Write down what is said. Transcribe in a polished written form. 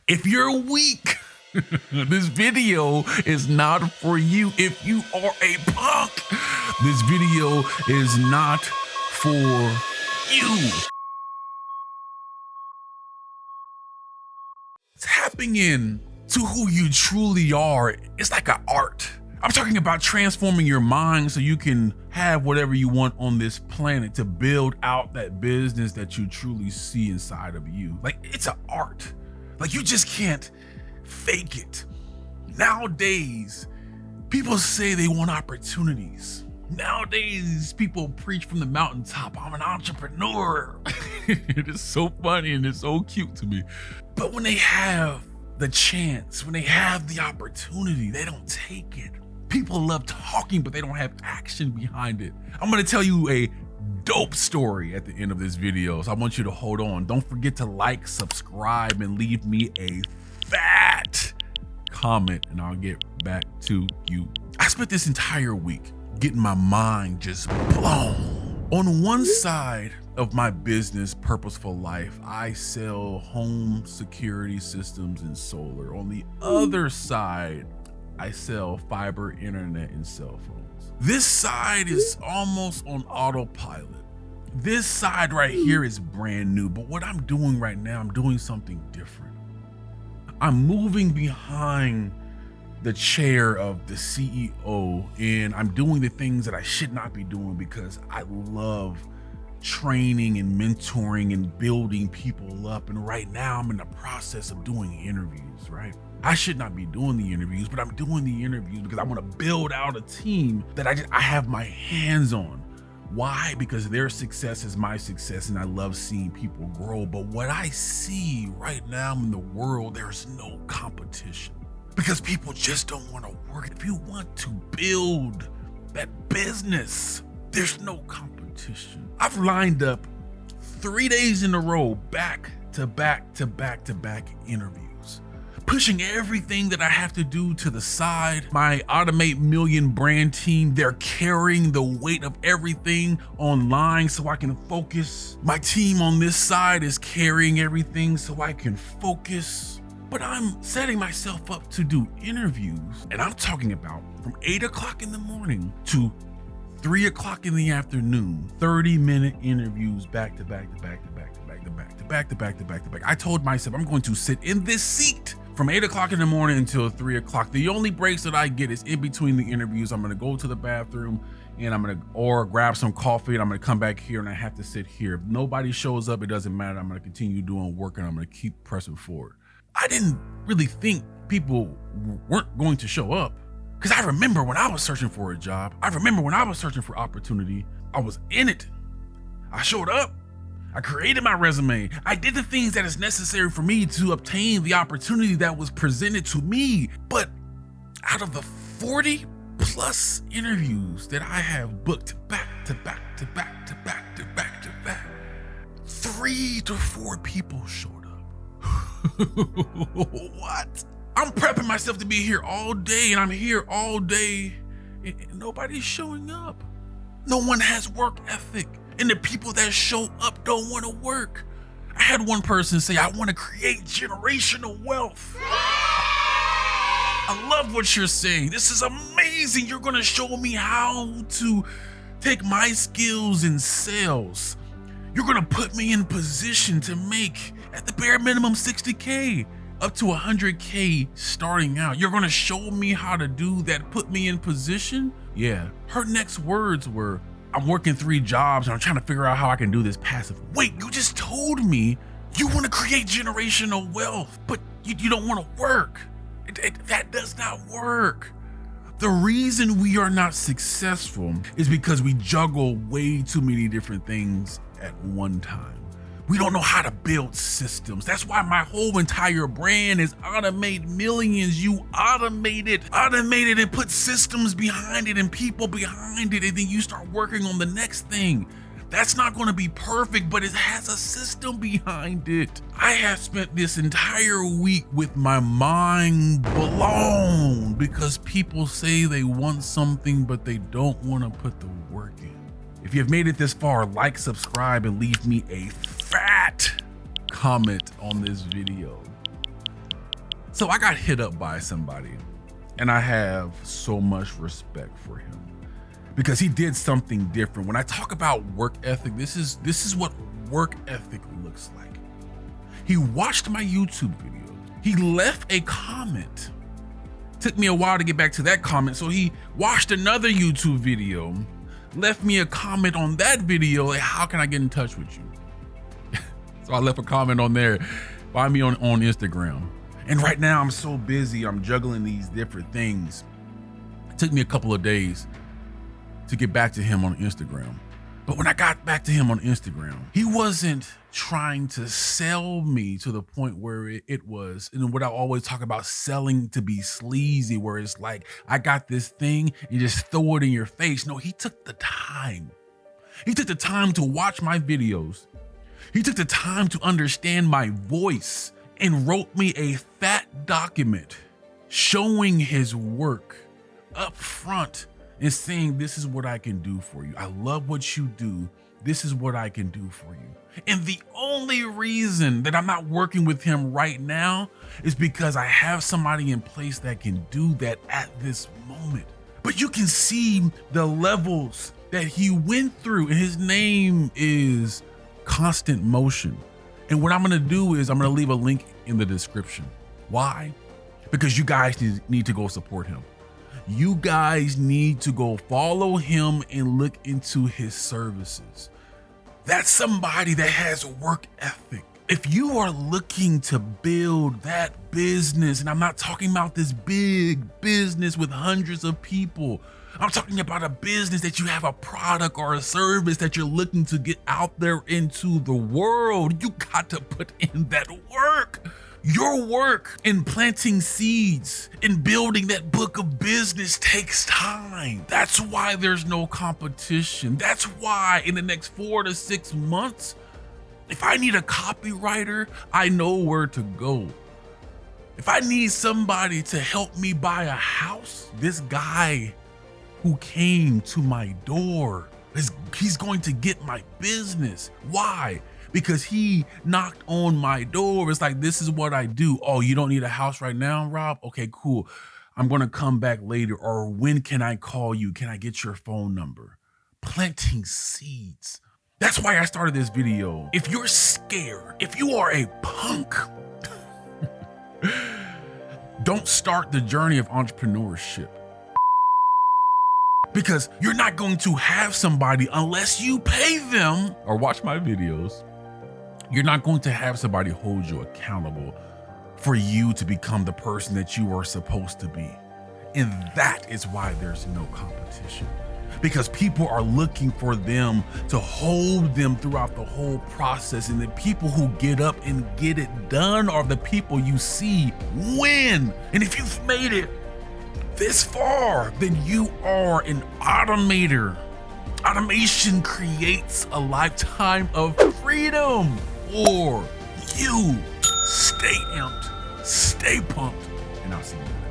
If you're weak, this video is not for you. If you are a punk, this video is not for you. Tapping in to who you truly are, it's like an art. I'm talking about transforming your mind so you can have whatever you want on this planet to build out that business that you truly see inside of you. Like, it's an art. Like, you just can't fake it. Nowadays, people say they want opportunities. Nowadays, people preach from the mountaintop, I'm an entrepreneur. It is so funny and it's so cute to me. But when they have the chance, when they have the opportunity, they don't take it. People love talking, but they don't have action behind it. I'm gonna tell you a dope story at the end of this video, so I want you to hold on. Don't forget to like, subscribe, and leave me a fat comment, and I'll get back to you. I spent this entire week getting my mind just blown. On one side of my business, Purposeful Life, I sell home security systems and solar. On the other side, I sell fiber internet and cell phones. This side is almost on autopilot. This side right here is brand new, but what I'm doing right now, I'm doing something different. I'm moving behind the chair of the CEO, and I'm doing the things that I should not be doing because I love training and mentoring and building people up. And right now I'm in the process of doing interviews, right? I should not be doing the interviews, but I'm doing the interviews because I want to build out a team that I have my hands on. Why? Because their success is my success, and I love seeing people grow. But what I see right now in the world, there's no competition because people just don't want to work. If you want to build that business, there's no competition. I've lined up 3 days in a row, back to back to back to back interviews, pushing everything that I have to do to the side. My Automate Million brand team, they're carrying the weight of everything online so I can focus. My team on this side is carrying everything so I can focus. But I'm setting myself up to do interviews, and I'm talking about from 8 o'clock in the morning to 3 o'clock in the afternoon, 30-minute interviews back to back to back to back to back to back to back to back to back to back. I told myself I'm going to sit in this seat from 8 o'clock in the morning until 3 o'clock. The only breaks that I get is in between the interviews. I'm gonna go to the bathroom and I'm gonna grab some coffee, and I'm gonna come back here and I have to sit here. If nobody shows up, it doesn't matter. I'm gonna continue doing work and I'm gonna keep pressing forward. I didn't really think people weren't going to show up, because I remember when I was searching for a job, I remember when I was searching for opportunity, I was in it. I showed up. I created my resume. I did the things that is necessary for me to obtain the opportunity that was presented to me. But out of the 40 plus interviews that I have booked back to back to back to back to back to back, 3 to 4 people showed up. What? I'm prepping myself to be here all day, and I'm here all day, and nobody's showing up. No one has work ethic, and the people that show up don't want to work. I had one person say, I want to create generational wealth. I love what you're saying. This is amazing. You're going to show me how to take my skills in sales. You're going to put me in position to make, at the bare minimum, 60K. Up to 100K starting out. You're gonna show me how to do that, put me in position? Yeah. Her next words were, I'm working 3 jobs and I'm trying to figure out how I can do this passive. Wait, you just told me you want to create generational wealth, but you don't want to work. That does not work. The reason we are not successful is because we juggle way too many different things at one time. We don't know how to build systems. That's why my whole entire brand is Automate Millions. You automate it and put systems behind it and people behind it, and then you start working on the next thing. That's not going to be perfect, but it has a system behind it. I have spent this entire week with my mind blown because people say they want something, but they don't want to put the work in. If you have made it this far, like, subscribe, and leave me a fat comment on this video. So I got hit up by somebody, and I have so much respect for him because he did something different. When I talk about work ethic, this is what work ethic looks like. He watched my YouTube video. He left a comment. Took me a while to get back to that comment. So he watched another YouTube video, left me a comment on that video. Like, how can I get in touch with you? So I left a comment on there. Find me on Instagram. And right now I'm so busy. I'm juggling these different things. It took me a couple of days to get back to him on Instagram. But when I got back to him on Instagram, he wasn't trying to sell me to the point where it was, and what I always talk about, selling to be sleazy, where it's like, I got this thing, you just throw it in your face. No, he took the time. He took the time to watch my videos. He took the time to understand my voice and wrote me a fat document showing his work up front and saying, this is what I can do for you. I love what you do. This is what I can do for you. And the only reason that I'm not working with him right now is because I have somebody in place that can do that at this moment. But you can see the levels that he went through, and his name is Constant Motion. And what I'm gonna do is I'm gonna leave a link in the description. Why? Because you guys need to go support him. You guys need to go follow him and look into his services. That's somebody that has work ethic. If you are looking to build that business, and I'm not talking about this big business with hundreds of people, I'm talking about a business that you have a product or a service that you're looking to get out there into the world, you got to put in that work. Your work in planting seeds and building that book of business takes time. That's why there's no competition. That's why in the next 4 to 6 months, if I need a copywriter, I know where to go. If I need somebody to help me buy a house, this guy who came to my door, he's going to get my business. Why? Because he knocked on my door. It's like, this is what I do. Oh, you don't need a house right now, Rob? Okay, cool. I'm gonna come back later. Or when can I call you? Can I get your phone number? Planting seeds. That's why I started this video. If you're scared, if you are a punk, don't start the journey of entrepreneurship. Because you're not going to have somebody unless you pay them or watch my videos. You're not going to have somebody hold you accountable for you to become the person that you are supposed to be. And that is why there's no competition. Because people are looking for them to hold them throughout the whole process. And the people who get up and get it done are the people you see win. And if you've made it this far, then you are an automator. Automation creates a lifetime of freedom for you. Stay amped, stay pumped, and I'll see you later.